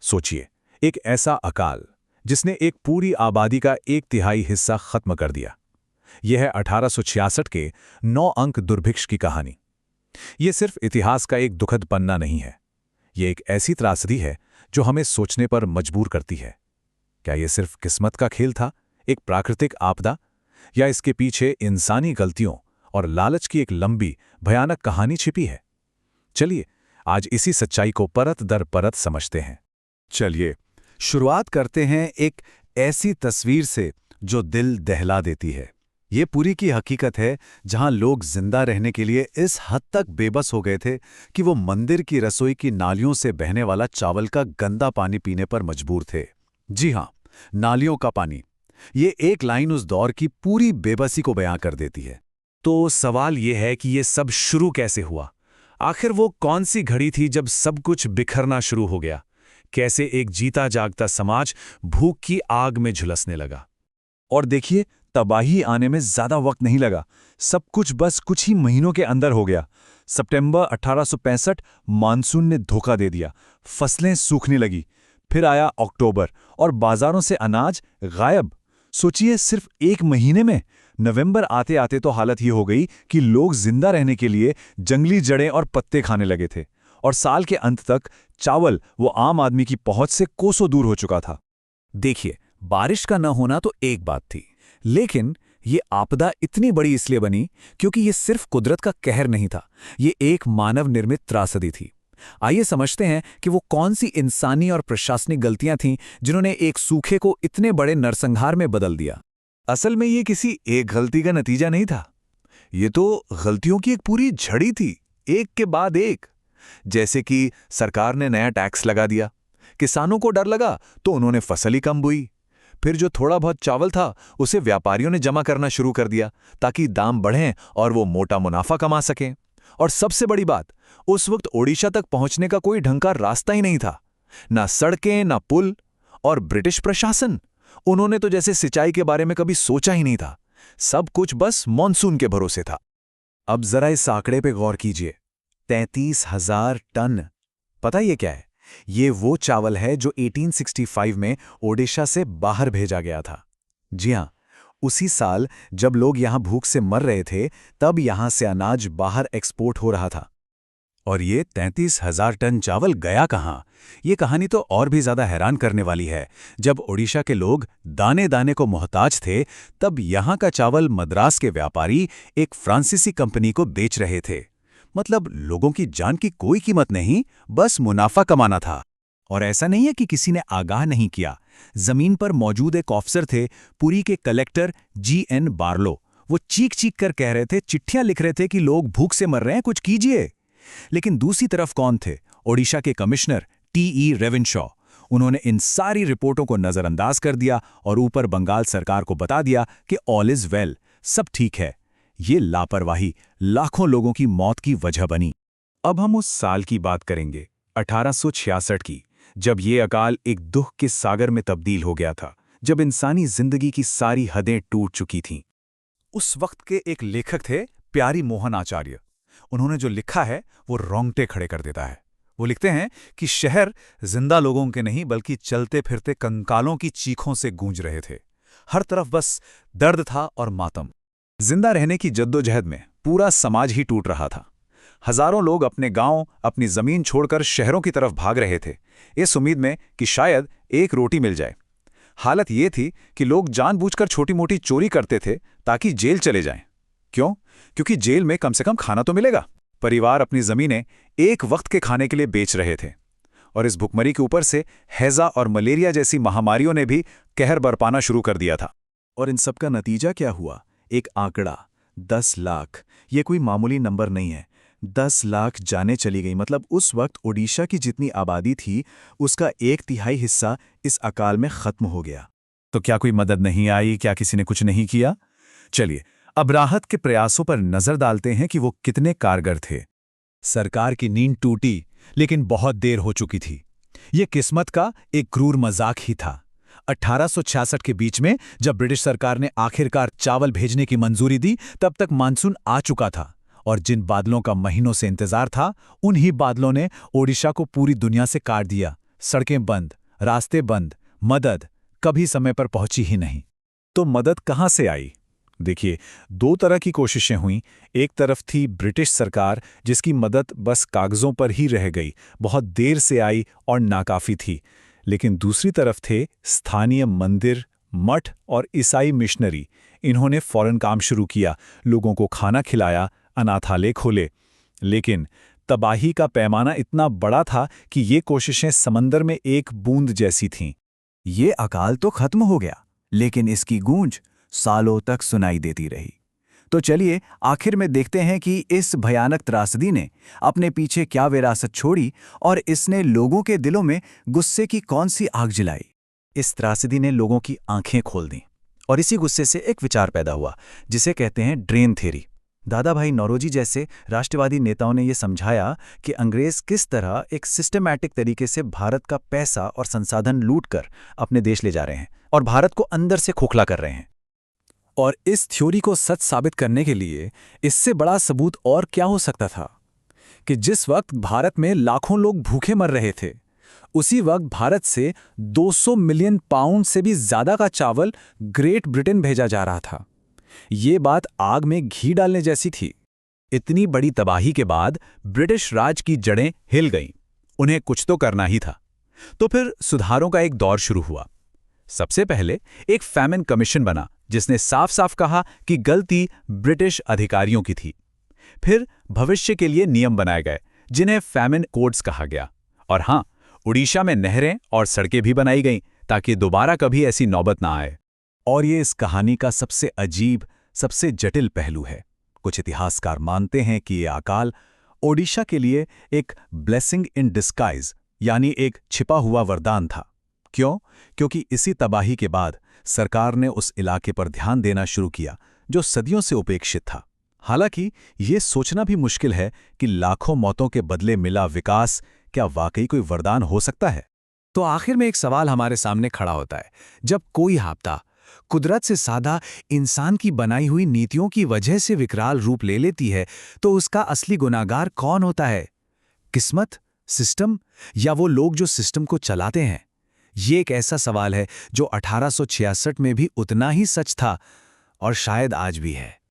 सोचिए, एक ऐसा अकाल जिसने एक पूरी आबादी का 1/3 हिस्सा खत्म कर दिया। यह है 1866 के 9 अंक दुर्भिक्ष की कहानी। यह सिर्फ इतिहास का एक दुखद पन्ना नहीं है। यह एक ऐसी त्रासदी है जो हमें सोचने पर मजबूर करती है। क्या यह सिर्फ किस्मत का खेल था, एक प्राकृतिक आपदा, या इसके पीछे इंसानी गलतियों और लालच की एक लंबी, भयानक कहानी छिपी है? चलिए, आज इसी सच्चाई को परत दर परत समझते हैं। चलिए शुरुआत करते हैं एक ऐसी तस्वीर से जो दिल दहला देती है। ये पूरी की हकीकत है जहां लोग जिंदा रहने के लिए इस हद तक बेबस हो गए थे कि वो मंदिर की रसोई की नालियों से बहने वाला चावल का गंदा पानी पीने पर मजबूर थे। जी हां, नालियों का पानी। ये एक लाइन उस दौर की पूरी बेबसी को बयां कर देती है। तो सवाल यह है कि यह सब शुरू कैसे हुआ? आखिर वो कौन सी घड़ी थी जब सब कुछ बिखरना शुरू हो गया? कैसे एक जीता जागता समाज भूख की आग में झुलसने लगा? और देखिए, तबाही आने में ज्यादा वक्त नहीं लगा। सब कुछ बस कुछ ही महीनों के अंदर हो गया। सितंबर 1865 मानसून ने धोखा दे दिया, फसलें सूखने लगी। फिर आया अक्टूबर और बाजारों से अनाज गायब। सोचिए, सिर्फ एक महीने में। नवंबर आते आते तो हालत ये हो गई कि लोग जिंदा रहने के लिए जंगली जड़ें और पत्ते खाने लगे थे। और साल के अंत तक चावल वो आम आदमी की पहुंच से कोसों दूर हो चुका था। देखिए, बारिश का न होना तो एक बात थी, लेकिन ये आपदा इतनी बड़ी इसलिए बनी क्योंकि ये सिर्फ कुदरत का कहर नहीं था, ये एक मानव निर्मित त्रासदी थी। आइए समझते हैं कि वो कौन सी इंसानी और प्रशासनिक गलतियां थीं जिन्होंने एक सूखे को इतने बड़े नरसंहार में बदल दिया। असल में ये किसी एक गलती का नतीजा नहीं था। ये तो गलतियों की एक पूरी झड़ी थी, एक के बाद एक। जैसे कि सरकार ने नया टैक्स लगा दिया, किसानों को डर लगा तो उन्होंने फसल ही कम बोई। फिर जो थोड़ा बहुत चावल था उसे व्यापारियों ने जमा करना शुरू कर दिया ताकि दाम बढ़ें और वो मोटा मुनाफा कमा सकें। और सबसे बड़ी बात, उस वक्त ओडिशा तक पहुंचने का कोई ढंग का रास्ता ही नहीं था। ना सड़कें, ना पुल। और ब्रिटिश प्रशासन, उन्होंने तो जैसे सिंचाई के बारे में कभी सोचा ही नहीं था। सब कुछ बस मॉनसून के भरोसे था। अब जरा इस आंकड़े पे गौर कीजिए, 33,000 टन। पता ये क्या है? ये वो चावल है जो 1865 में ओडिशा से बाहर भेजा गया था। जी हां, उसी साल जब लोग यहां भूख से मर रहे थे, तब यहां से अनाज बाहर एक्सपोर्ट हो रहा था। और ये 33,000 टन चावल गया कहां? ये कहानी तो और भी ज्यादा हैरान करने वाली है। जब ओडिशा के लोग दाने दाने को मोहताज थे, तब यहां का चावल मद्रास के व्यापारी एक फ्रांसीसी कंपनी को बेच रहे थे। मतलब लोगों की जान की कोई कीमत नहीं, बस मुनाफा कमाना था। और ऐसा नहीं है कि किसी ने आगाह नहीं किया। जमीन पर मौजूद एक ऑफिसर थे, पुरी के कलेक्टर G.N. बार्लो। वो चीख चीख कर कह रहे थे, चिट्ठियां लिख रहे थे कि लोग भूख से मर रहे हैं, कुछ कीजिए। लेकिन दूसरी तरफ कौन थे? ओडिशा के कमिश्नर T.E. रेवेनशॉ। उन्होंने इन सारी रिपोर्टों को नजरअंदाज कर दिया और ऊपर बंगाल सरकार को बता दिया कि ऑल इज वेल, सब ठीक है। ये लापरवाही लाखों लोगों की मौत की वजह बनी। अब हम उस साल की बात करेंगे, 1866 की, जब ये अकाल एक दुख के सागर में तब्दील हो गया था, जब इंसानी जिंदगी की सारी हदें टूट चुकी थीं। उस वक्त के एक लेखक थे प्यारी मोहन आचार्य। उन्होंने जो लिखा है वो रोंगटे खड़े कर देता है। वो लिखते हैं कि शहर जिंदा लोगों के नहीं बल्कि चलते फिरते कंकालों की चीखों से गूंज रहे थे। हर तरफ बस दर्द था और मातम। जिंदा रहने की जद्दोजहद में पूरा समाज ही टूट रहा था। हजारों लोग अपने गांव, अपनी जमीन छोड़कर शहरों की तरफ भाग रहे थे, इस उम्मीद में कि शायद एक रोटी मिल जाए। हालत ये थी कि लोग जानबूझकर छोटी मोटी चोरी करते थे ताकि जेल चले जाएं। क्यों? क्योंकि जेल में कम से कम खाना तो मिलेगा। परिवार अपनी जमीनें एक वक्त के खाने के लिए बेच रहे थे। और इस भुखमरी के ऊपर से हैजा और मलेरिया जैसी महामारियों ने भी कहर बरपाना शुरू कर दिया था। और इन सब का नतीजा क्या हुआ? एक आंकड़ा, 10 लाख। ये कोई मामूली नंबर नहीं है। 10 लाख जाने चली गई। मतलब उस वक्त ओडिशा की जितनी आबादी थी, उसका 1/3 हिस्सा इस अकाल में खत्म हो गया। तो क्या कोई मदद नहीं आई? क्या किसी ने कुछ नहीं किया? चलिए, अब राहत के प्रयासों पर नजर डालते हैं कि वो कितने कारगर थे। सरकार की नींद टूटी, लेकिन बहुत देर हो चुकी थी। ये किस्मत का एक क्रूर मजाक ही था। 1866 के बीच में जब ब्रिटिश सरकार ने आखिरकार चावल भेजने की मंजूरी दी, तब तक मानसून आ चुका था। और जिन बादलों का महीनों से इंतजार था, उन्हीं बादलों ने ओडिशा को पूरी दुनिया से काट दिया। सड़कें बंद, रास्ते बंद, मदद कभी समय पर पहुंची ही नहीं। तो मदद कहां से आई? देखिए, दो तरह की कोशिशें हुईं। एक तरफ थी ब्रिटिश सरकार, जिसकी मदद बस कागजों पर ही रह गई, बहुत देर से आई और नाकाफी थी। लेकिन दूसरी तरफ थे स्थानीय मंदिर, मठ और ईसाई मिशनरी। इन्होंने फौरन काम शुरू किया, लोगों को खाना खिलाया, अनाथालय खोले। लेकिन तबाही का पैमाना इतना बड़ा था कि ये कोशिशें समंदर में एक बूंद जैसी थीं। ये अकाल तो खत्म हो गया, लेकिन इसकी गूंज सालों तक सुनाई देती रही। तो चलिए आखिर में देखते हैं कि इस भयानक त्रासदी ने अपने पीछे क्या विरासत छोड़ी और इसने लोगों के दिलों में गुस्से की कौन सी आग जलाई। इस त्रासदी ने लोगों की आंखें खोल दीं और इसी गुस्से से एक विचार पैदा हुआ, जिसे कहते हैं ड्रेन थ्योरी। दादा भाई नौरोजी जैसे राष्ट्रवादी नेताओं ने यह समझाया कि अंग्रेज किस तरह एक सिस्टमैटिक तरीके से भारत का पैसा और संसाधन लूटकर अपने देश ले जा रहे हैं और भारत को अंदर से खोखला कर रहे हैं। और इस थ्योरी को सच साबित करने के लिए इससे बड़ा सबूत और क्या हो सकता था कि जिस वक्त भारत में लाखों लोग भूखे मर रहे थे, उसी वक्त भारत से 200 मिलियन पाउंड से भी ज्यादा का चावल ग्रेट ब्रिटेन भेजा जा रहा था। ये बात आग में घी डालने जैसी थी। इतनी बड़ी तबाही के बाद ब्रिटिश राज की जड़ें हिल गईं। उन्हें कुछ तो करना ही था। तो फिर सुधारों का एक दौर शुरू हुआ। सबसे पहले एक फैमिन कमीशन बना, जिसने साफ साफ कहा कि गलती ब्रिटिश अधिकारियों की थी। फिर भविष्य के लिए नियम बनाए गए, जिन्हें फैमिन कोड्स कहा गया। और हां, उड़ीसा में नहरें और सड़कें भी बनाई गईं ताकि दोबारा कभी ऐसी नौबत ना आए। और ये इस कहानी का सबसे अजीब, सबसे जटिल पहलू है। कुछ इतिहासकार मानते हैं कि ये अकाल ओडिशा के लिए एक ब्लेसिंग इन डिस्गाइज, यानी एक छिपा हुआ वरदान था। क्यों? क्योंकि इसी तबाही के बाद सरकार ने उस इलाके पर ध्यान देना शुरू किया जो सदियों से उपेक्षित था। हालांकि ये सोचना भी मुश्किल है कि लाखों मौतों के बदले मिला विकास क्या वाकई कोई वरदान हो सकता है। तो आखिर में एक सवाल हमारे सामने खड़ा होता है, जब कोई आपदा कुदरत से सादा इंसान की बनाई हुई नीतियों की वजह से विकराल रूप ले लेती है, तो उसका असली गुनाहगार कौन होता है? किस्मत, सिस्टम, या वो लोग जो सिस्टम को चलाते हैं? ये एक ऐसा सवाल है जो 1866 में भी उतना ही सच था और शायद आज भी है।